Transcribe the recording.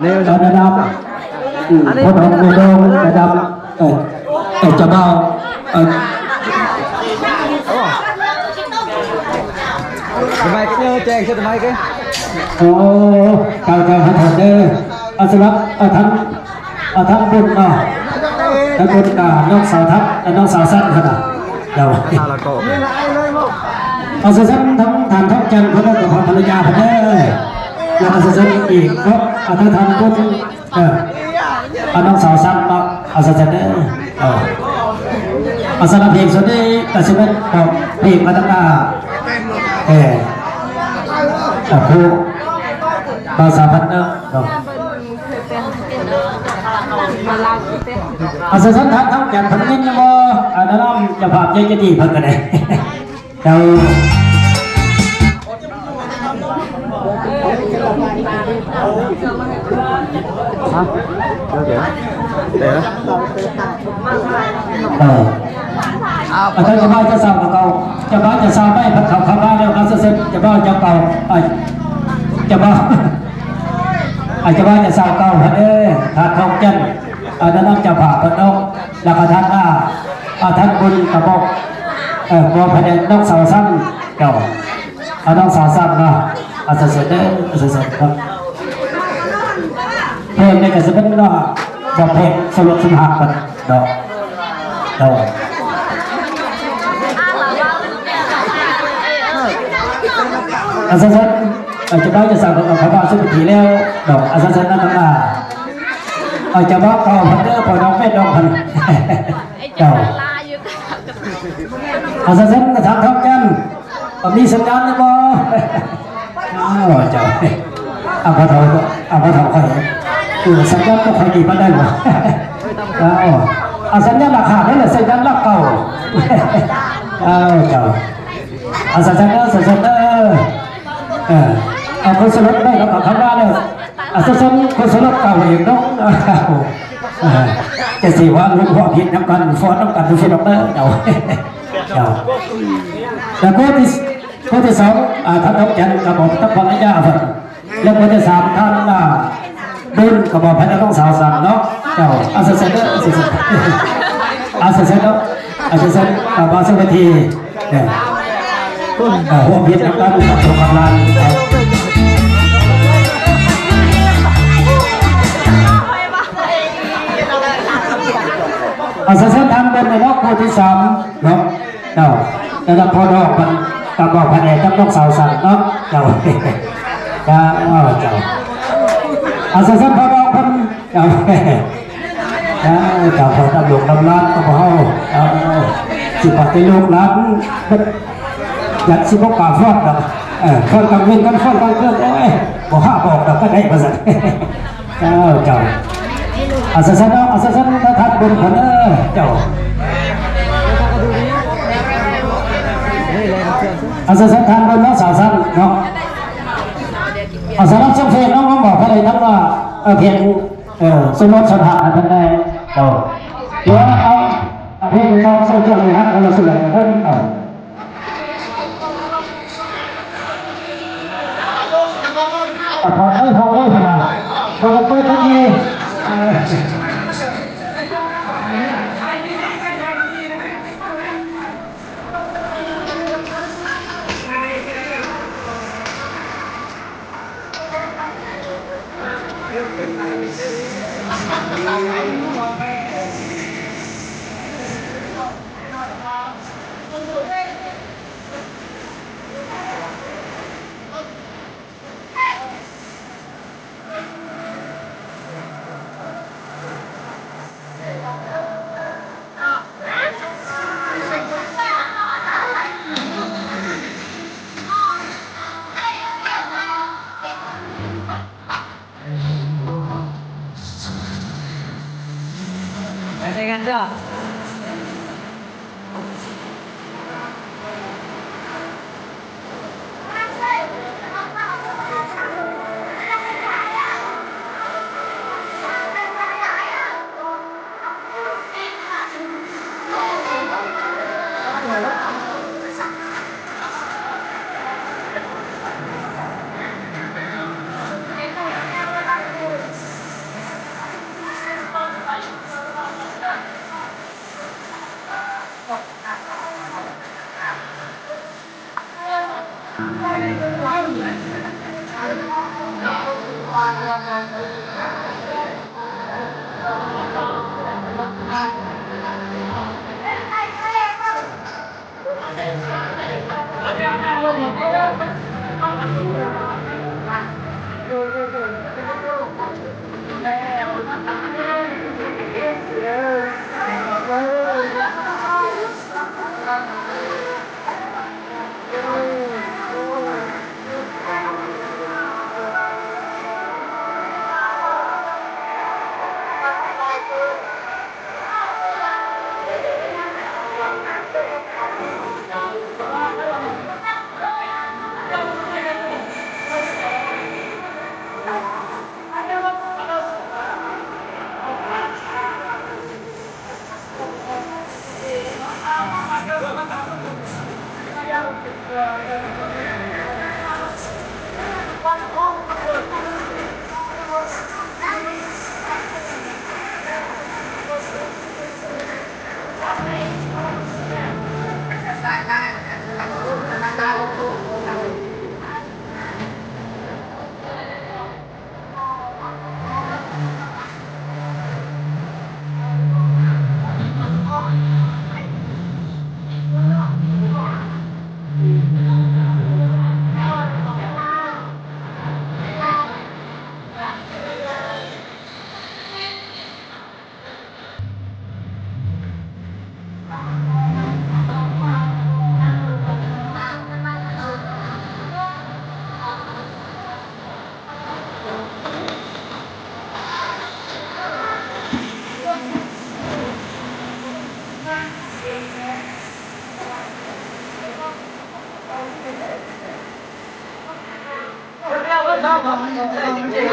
ระดับพอทองในโดงระดับจะเบาทำไมก็แจ้งใช่ไหมกันโอ้การหัดเด้อสำหรับทั้งบุญเนาะทั้งบุญน้องสาวทัพและน้องสาวสั้นขนาดเดี๋ยวสั้นทั้งทานทั้งจันทร์พระนครภรรยาพระเด้อแล้วสั้นอีกครับทั้งทานบุญน้องสาวสั้นเนาะสั้นเด้อสำหรับเพลงส่วนนี้แต่ชีวิตของเพลงมาตั้งแต่ครูภาษาพัฒน์เนาะสั้นทั้งจันทร์พันนินนะบ่นั่นจะภาพใจจะดีพันกันเลยเราเดี๋ยวถ้าจะบ้าจะสาวกับเขาจะบ้าจะสาวไม่พัดเขาบ้าแล้วเขาเสร็จจะบ้าจะเก่าจะบ้าจะบ้าจะสาวเก่าเด้อถ้าทองจันนั่นจะผ่าพนกแล้วก็ท่านท่านบุญกระบอกพอพนันน้องสาวสั้นเก่าน้องสาวสั้นเนาะเสร็จเด้อเสร็จครับเพลงในกระสุนเนาะบอกเพลงสรุปสุนทรกันดอกสั้นจะบ้าจะสั่งกับพระบาทสุภีแล้วดอกสั้นนั่นทั้งมาจะบ้าเก่าพันเดอร์พอน้องแม่น้องพันเก่าสั้นกระทำท้องกันมีสัญญาณหรือเปล่าเจ้าพระเถาใครสัญญาณก็ใครดีมาได้หรอสัญญาณราคาได้หรือสัญญาณราคาเก่าเจ้าสัญญาณคนสลดได้แล้วคำว่าเนี่ยสั้นคนสลดเก่าเองน้องจะสิว่าลูกพ่อผิดน้ำกันฟ้อนน้ำกันดูสิดอกเตอร์เจ้าแล้วก็ที่สองท่านต้องจันกับบอกท่านภรรยาครับแล้วก็ที่สามท่านดุลกับบอกพนักต้องสาวสั่งเนาะเจ้าสั้นเนาะสั้นกับบาสุวทีเนี่ยหัวผิดน้ำกันกับตัวกำลังสั้นทำเป็นในรอบคู่ที่สามเนาะแล้วพอดอกมันกับบอกภายในต้องสาวสั่งเนาะเจ้าสั้นพอดอกมันเจ้าพอตำรวจตำรวจก็พอสิบปฏิลูกหลานอยากสิบกป่าฟอดแบบฟอดกลางเว้นกันฟอดกลางเครื่องโอ้ยบอกแบบก็ได้ภาษาเจ้าสั้นถ้าทัดบนคนเจ้าสั้นทานบนน้องสาวสั้นเนาะสำหรับช่างเพลงน้องบอกอะไรทั้งว่าเพลงสมรสสถานทันใดเจ้าเดี๋ยวเอาเพลงน้องโซเชียลเลยฮะเราสุดเลยเพิ่มพอได้ขนาดพอไปทันทีกันจ้ะ Hãy subscribe cho kênh Ghiền Mì Gõ để không bỏ lỡ